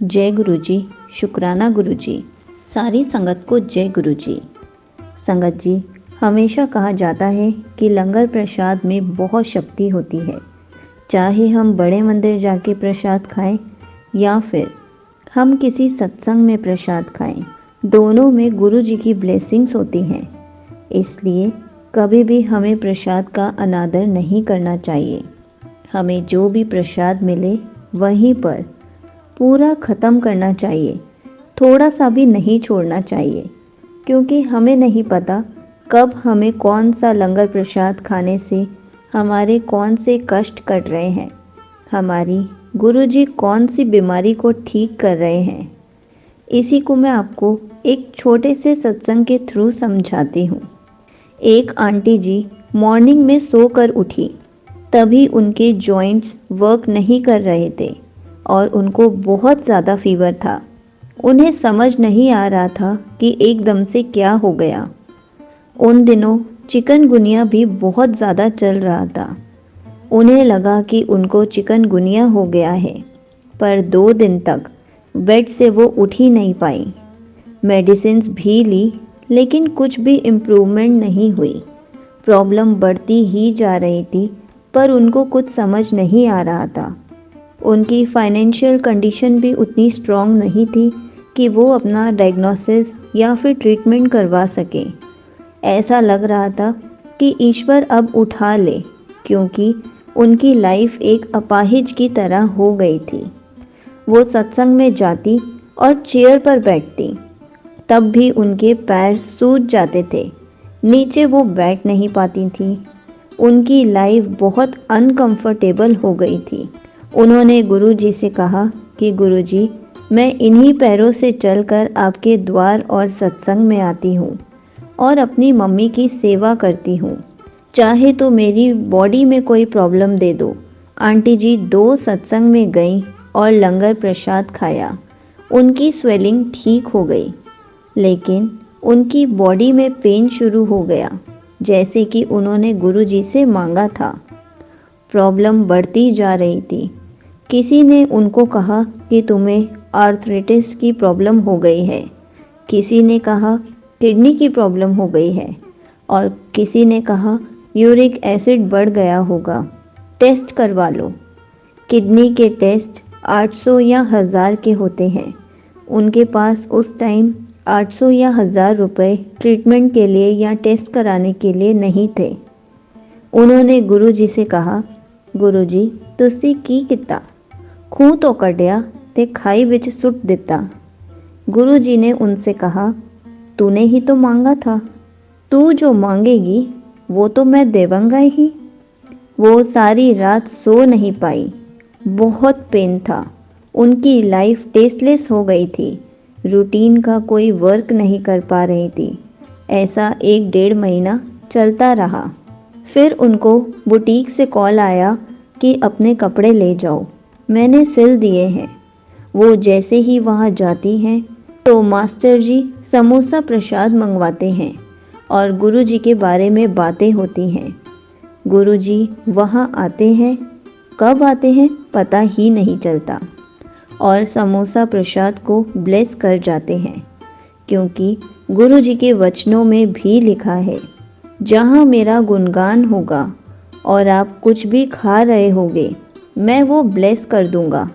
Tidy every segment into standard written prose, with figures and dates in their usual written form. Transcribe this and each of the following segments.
जय गुरु जी, शुक्राना गुरु जी। सारी संगत को जय गुरु जी। संगत जी, हमेशा कहा जाता है कि लंगर प्रसाद में बहुत शक्ति होती है। चाहे हम बड़े मंदिर जाके प्रसाद खाएं या फिर हम किसी सत्संग में प्रसाद खाएं, दोनों में गुरु जी की ब्लेसिंग्स होती हैं। इसलिए कभी भी हमें प्रसाद का अनादर नहीं करना चाहिए। हमें जो भी प्रसाद मिले वहीं पर पूरा ख़त्म करना चाहिए, थोड़ा सा भी नहीं छोड़ना चाहिए, क्योंकि हमें नहीं पता कब हमें कौन सा लंगर प्रसाद खाने से हमारे कौन से कष्ट कट रहे हैं, हमारी गुरुजी कौन सी बीमारी को ठीक कर रहे हैं। इसी को मैं आपको एक छोटे से सत्संग के थ्रू समझाती हूँ। एक आंटी जी मॉर्निंग में सोकर उठी, तभी उनके जॉइंट्स वर्क नहीं कर रहे थे और उनको बहुत ज़्यादा फीवर था। उन्हें समझ नहीं आ रहा था कि एकदम से क्या हो गया। उन दिनों चिकनगुनिया भी बहुत ज़्यादा चल रहा था। उन्हें लगा कि उनको चिकनगुनिया हो गया है, पर 2 दिन तक बेड से वो उठ ही नहीं पाई। मेडिसिन्स भी ली, लेकिन कुछ भी इम्प्रूवमेंट नहीं हुई। प्रॉब्लम बढ़ती ही जा रही थी, पर उनको कुछ समझ नहीं आ रहा था। उनकी फाइनेंशियल कंडीशन भी उतनी स्ट्रॉन्ग नहीं थी कि वो अपना डायग्नोसिस या फिर ट्रीटमेंट करवा सके। ऐसा लग रहा था कि ईश्वर अब उठा ले, क्योंकि उनकी लाइफ एक अपाहिज की तरह हो गई थी। वो सत्संग में जाती और चेयर पर बैठती, तब भी उनके पैर सूज जाते थे, नीचे वो बैठ नहीं पाती थी। उनकी लाइफ बहुत अनकंफर्टेबल हो गई थी। उन्होंने गुरुजी से कहा कि गुरुजी, मैं इन्हीं पैरों से चलकर आपके द्वार और सत्संग में आती हूँ और अपनी मम्मी की सेवा करती हूँ, चाहे तो मेरी बॉडी में कोई प्रॉब्लम दे दो। आंटी जी 2 सत्संग में गईं और लंगर प्रसाद खाया। उनकी स्वेलिंग ठीक हो गई, लेकिन उनकी बॉडी में पेन शुरू हो गया, जैसे कि उन्होंने गुरुजी से मांगा था। प्रॉब्लम बढ़ती जा रही थी। किसी ने उनको कहा कि तुम्हें आर्थराइटिस की प्रॉब्लम हो गई है, किसी ने कहा किडनी की प्रॉब्लम हो गई है और किसी ने कहा यूरिक एसिड बढ़ गया होगा, टेस्ट करवा लो। किडनी के टेस्ट 800 या 1000 के होते हैं। उनके पास उस टाइम 800 या 1000 रुपए ट्रीटमेंट के लिए या टेस्ट कराने के लिए नहीं थे। उन्होंने गुरुजी से कहा, गुरुजी तुसी की किता? खूह तो कढ़िया ते खाई विच सुट दिता। गुरुजी ने उनसे कहा, तूने ही तो मांगा था, तू जो मांगेगी वो तो मैं देवांगा ही। वो सारी रात सो नहीं पाई, बहुत पेन था। उनकी लाइफ टेस्टलेस हो गई थी, रूटीन का कोई वर्क नहीं कर पा रही थी। ऐसा 1-1.5 महीना चलता रहा। फिर उनको बुटीक से कॉल आया कि अपने कपड़े ले जाओ, मैंने सिल दिए हैं। वो जैसे ही वहाँ जाती हैं तो मास्टर जी समोसा प्रसाद मंगवाते हैं और गुरुजी के बारे में बातें होती हैं। गुरुजी वहाँ आते हैं, कब आते हैं पता ही नहीं चलता, और समोसा प्रसाद को ब्लेस कर जाते हैं, क्योंकि गुरुजी के वचनों में भी लिखा है, जहाँ मेरा गुणगान होगा और आप कुछ भी खा रहे होगे, मैं वो ब्लेस कर दूंगा।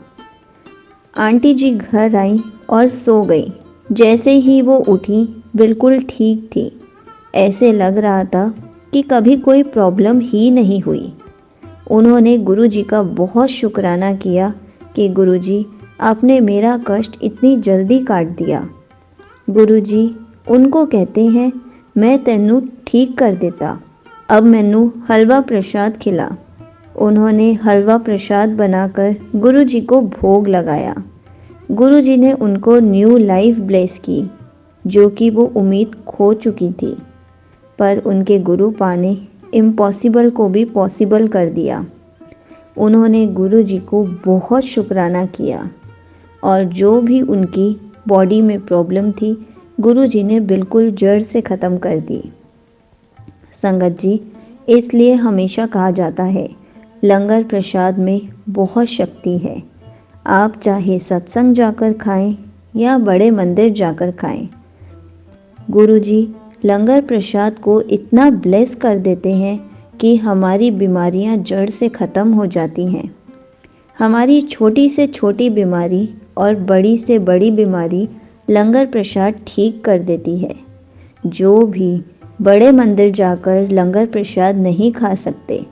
आंटी जी घर आई और सो गई। जैसे ही वो उठी बिल्कुल ठीक थी। ऐसे लग रहा था कि कभी कोई प्रॉब्लम ही नहीं हुई। उन्होंने गुरुजी का बहुत शुक्राना किया कि गुरुजी आपने मेरा कष्ट इतनी जल्दी काट दिया। गुरुजी उनको कहते हैं, मैं तेनू ठीक कर देता, अब मैनू हलवा प्रसाद खिला। उन्होंने हलवा प्रसाद बनाकर गुरुजी को भोग लगाया। गुरुजी ने उनको न्यू लाइफ ब्लेस की, जो कि वो उम्मीद खो चुकी थी, पर उनके गुरु पाने इम्पॉसिबल को भी पॉसिबल कर दिया। उन्होंने गुरुजी को बहुत शुक्राना किया और जो भी उनकी बॉडी में प्रॉब्लम थी, गुरुजी ने बिल्कुल जड़ से ख़त्म कर दी। संगत जी, इसलिए हमेशा कहा जाता है लंगर प्रसाद में बहुत शक्ति है। आप चाहे सत्संग जाकर खाएं या बड़े मंदिर जाकर खाएं, गुरुजी लंगर प्रसाद को इतना ब्लेस कर देते हैं कि हमारी बीमारियां जड़ से ख़त्म हो जाती हैं। हमारी छोटी से छोटी बीमारी और बड़ी से बड़ी बीमारी लंगर प्रसाद ठीक कर देती है। जो भी बड़े मंदिर जाकर लंगर प्रसाद नहीं खा सकते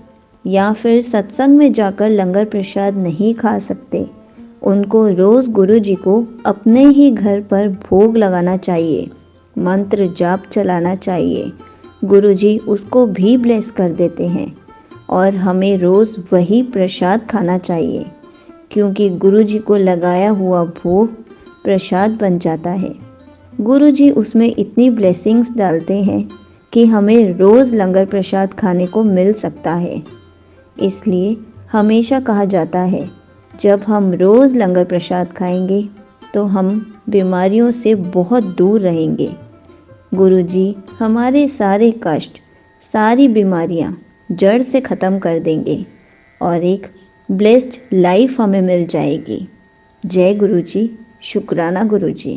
या फिर सत्संग में जाकर लंगर प्रसाद नहीं खा सकते, उनको रोज़ गुरुजी को अपने ही घर पर भोग लगाना चाहिए, मंत्र जाप चलाना चाहिए। गुरुजी उसको भी ब्लेस कर देते हैं और हमें रोज़ वही प्रसाद खाना चाहिए, क्योंकि गुरुजी को लगाया हुआ भोग प्रसाद बन जाता है। गुरुजी उसमें इतनी ब्लेसिंग्स डालते हैं कि हमें रोज़ लंगर प्रसाद खाने को मिल सकता है। इसलिए हमेशा कहा जाता है, जब हम रोज़ लंगर प्रसाद खाएंगे तो हम बीमारियों से बहुत दूर रहेंगे। गुरुजी हमारे सारे कष्ट, सारी बीमारियां जड़ से ख़त्म कर देंगे और एक ब्लेस्ड लाइफ हमें मिल जाएगी। जय गुरुजी, शुक्राना गुरुजी।